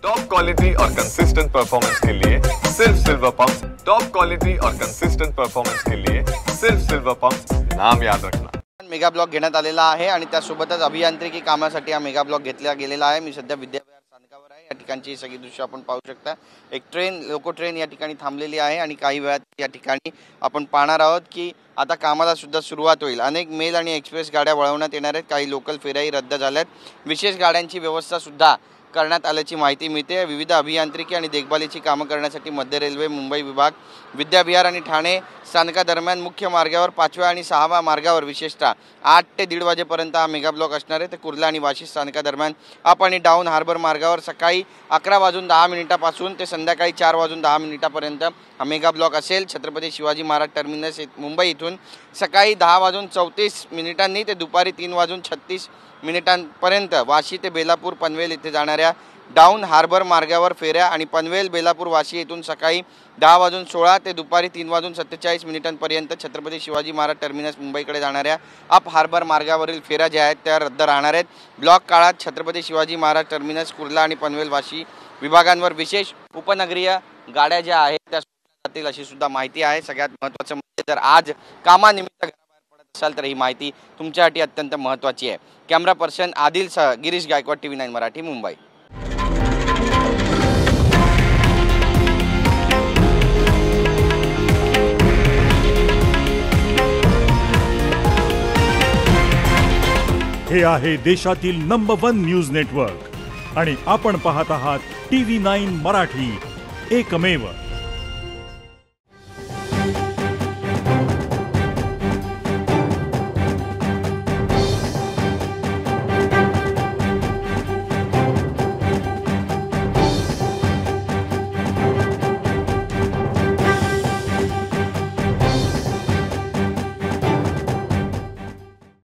Top quality और consistent performance के लिए सिर्फ सिल्वर पंप्स। टॉप क्वालिटी और कंसिस्टेंट परफॉर्मेंस के लिए सिर्फ सिल्वर पंप्स, नाम याद रखना। मेगा ब्लॉक घेण्यात आलेला आहे आणि त्यासोबतच अभियांत्रिकी कामासाठी हा मेगा ब्लॉक घेतला गेलेला आहे। मी सध्या विद्याविहार स्थानकावर आहे। या ठिकाणची सगळी दृश्य आपण पाहू शकता। एक ट्रेन लोको ट्रेन या ठिकाणी थांबलेली आहे आणि काही वेळात या ठिकाणी आपण पाहणार आहोत की आता कामाला सुद्धा सुरुवात होईल। अनेक मेल आणि एक्सप्रेस गाड्या वळवण्यात येणार आहेत। काही लोकल फेऱ्याही रद्द झाल्यात। विशेष गाड्यांची व्यवस्था सुद्धा करण्यात आल्याची माहिती मिळते। विविध अभियांत्रिकी आणि देखभालीची कामे करण्यासाठी मध्य रेल्वे मुंबई विभाग विद्याविहार आणि ठाणे स्थानकादरम्यान मुख्य मार्गावर 5व्या आणि 6व्या मार्गावर विशेषतः 8 ते 1:30 वाजेपर्यंत हा मेगा ब्लॉक असणार आहे। तर कुर्ला आणि वाशी स्थानकादरम्यान अप आणि डाऊन हार्बर मार्गावर सकाळी 11:10 पासून ते संध्याकाळी 4:10 हा मेगा ब्लॉक असेल। छत्रपती शिवाजी महाराज टर्मिनस मुंबई इथून सकाळी 10:34 ते दुपारी 3:36 वाशी ते बेलापूर पनवेल येथे जाणाऱ्या डाऊन हार्बर मार्गावर फेऱ्या आणि पनवेल बेलापूर वाशी येथून सकाळी 10:16 ते दुपारी 3:47 छत्रपती शिवाजी महाराज टर्मिनस मुंबईकडे जाणाऱ्या अप हार्बर मार्गावरील फेऱ्या ज्या आहेत त्या रद्द राहणार आहेत। ब्लॉक काळात छत्रपती शिवाजी महाराज टर्मिनस कुर्ला आणि पनवेल वाशी विभागांवर विशेष उपनगरीय गाड्या ज्या आहेत त्या सोडल्या जातील अशी सुद्धा माहिती आहे। सगळ्यात महत्त्वाचं म्हणजे जर आज कामानिमित्त असाल तर ही माहिती तुमच्यासाठी अत्यंत महत्त्वाची आहे। कॅमेरा पर्सन आदिल सह गिरीश गायकवाड TV9 मराठी मुंबई। हे आहे देशातील नंबर 1 न्यूज नेटवर्क आणि आपण पाहत आहात TV9 मराठी, एकमेव।